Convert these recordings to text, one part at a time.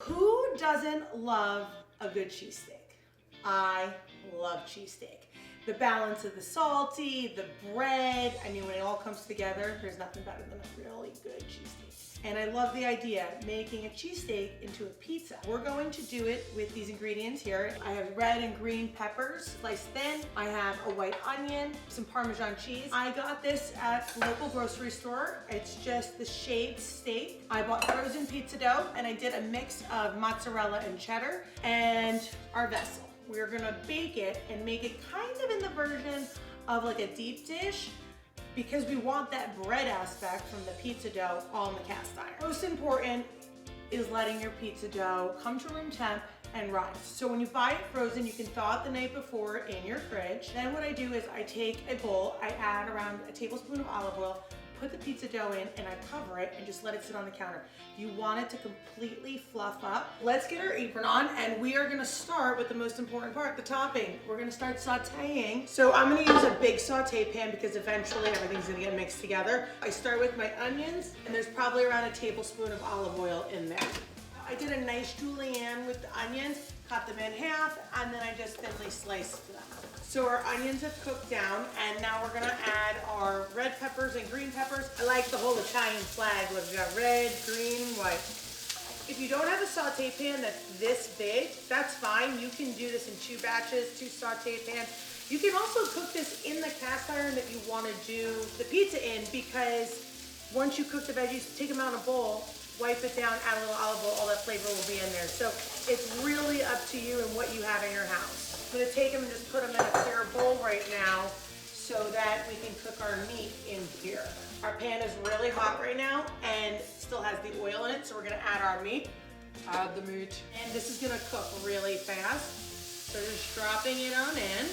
Who doesn't love a good cheesesteak? I love cheesesteak. The balance of the salty, the bread, I mean, when it all comes together, there's nothing better than a really good cheesesteak. And I love the idea of making a cheesesteak into a pizza. We're going to do it with these ingredients here. I have red and green peppers sliced thin. I have a white onion, some Parmesan cheese. I got this at the local grocery store. It's just the shaved steak. I bought frozen pizza dough and I did a mix of mozzarella and cheddar and our vessel. We're gonna bake it and make it kind of in the version of like a deep dish, because we want that bread aspect from the pizza dough on the cast iron. Most important is letting your pizza dough come to room temp and rise. So when you buy it frozen, you can thaw it the night before in your fridge. Then what I do is I take a bowl, I add around a tablespoon of olive oil, put the pizza dough in, and I cover it and just let it sit on the counter. You want it to completely fluff up. Let's get our apron on, and we are gonna start with the most important part, the topping. We're gonna start sauteing. So I'm gonna use a big saute pan because eventually everything's gonna get mixed together. I start with my onions, and there's probably around a tablespoon of olive oil in there. I did a nice julienne with the onions, cut them in half, and then I just thinly sliced them. So our onions have cooked down, and now we're gonna add our red peppers and green peppers. I like the whole Italian flag. We've got red, green, white. If you don't have a saute pan that's this big, that's fine. You can do this in 2 batches, 2 saute pans. You can also cook this in the cast iron that you wanna do the pizza in, because once you cook the veggies, take them out in a bowl, wipe it down, add a little olive oil, all that flavor will be in there. So it's really up to you and what you have in your house. I'm gonna take them and just put them in a clear bowl right now so that we can cook our meat in here. Our pan is really hot right now and still has the oil in it, so we're gonna add our meat. Add the meat. And this is gonna cook really fast. So just dropping it on in.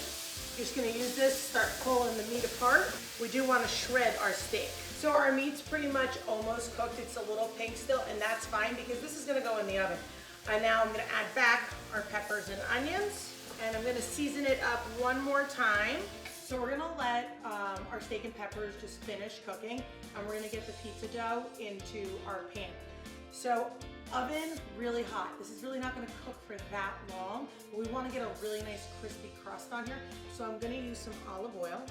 Just gonna use this, start pulling the meat apart. We do wanna shred our steak. So our meat's pretty much almost cooked. It's a little pink still, and that's fine because this is gonna go in the oven. And now I'm gonna add back our peppers and onions, and I'm gonna season it up one more time. So we're gonna let our steak and peppers just finish cooking, and we're gonna get the pizza dough into our pan. So oven really hot. This is really not gonna cook for that long, but we wanna get a really nice crispy crust on here. So I'm gonna use some olive oil,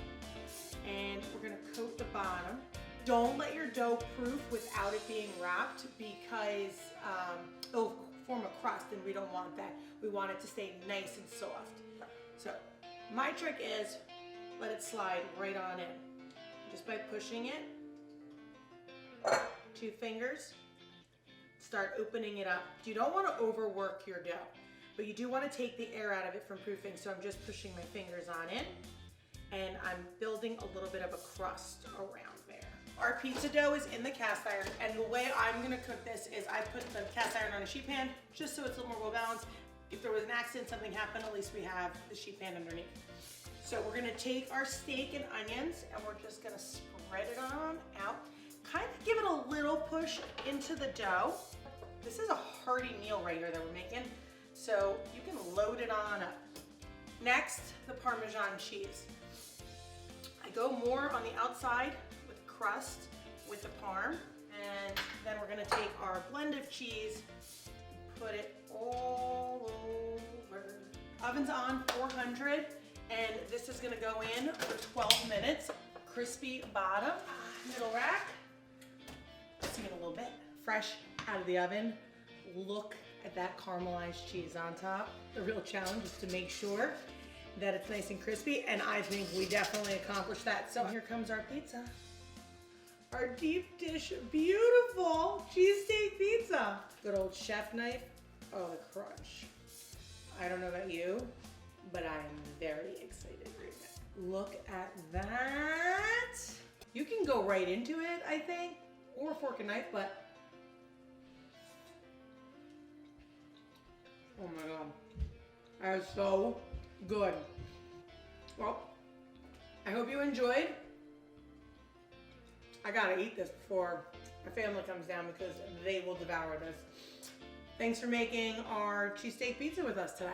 and we're gonna coat the bottom. Don't let your dough proof without it being wrapped, because it'll form a crust and we don't want that. We want it to stay nice and soft. So my trick is let it slide right on in. Just by pushing it, 2 fingers, start opening it up. You don't want to overwork your dough, but you do want to take the air out of it from proofing. So I'm just pushing my fingers on in, and I'm building a little bit of a crust around there. Our pizza dough is in the cast iron, and the way I'm gonna cook this is I put the cast iron on a sheet pan just so it's a little more well balanced. If there was an accident, something happened, at least we have the sheet pan underneath. So we're gonna take our steak and onions, and we're just gonna spread it on out. Kind of give it a little push into the dough. This is a hearty meal right here that we're making, so you can load it on up. Next, the Parmesan cheese. I go more on the outside with crust with the parm, and then we're gonna take our blend of cheese, put it all over. Oven's on 400, and this is gonna go in for 12 minutes. Crispy bottom, middle rack. Let's see it a little bit. Fresh out of the oven. Look at that caramelized cheese on top. The real challenge is to make sure that it's nice and crispy, and I think we definitely accomplished that. So here comes our pizza. Our deep dish, beautiful cheesesteak pizza. Good old chef knife. Oh, the crunch. I don't know about you, but I'm very excited right now. Look at that. You can go right into it, I think, or a fork and knife, but oh my God, that is so good. Well, I hope you enjoyed. I gotta eat this before my family comes down because they will devour this. Thanks for making our cheesesteak pizza with us today.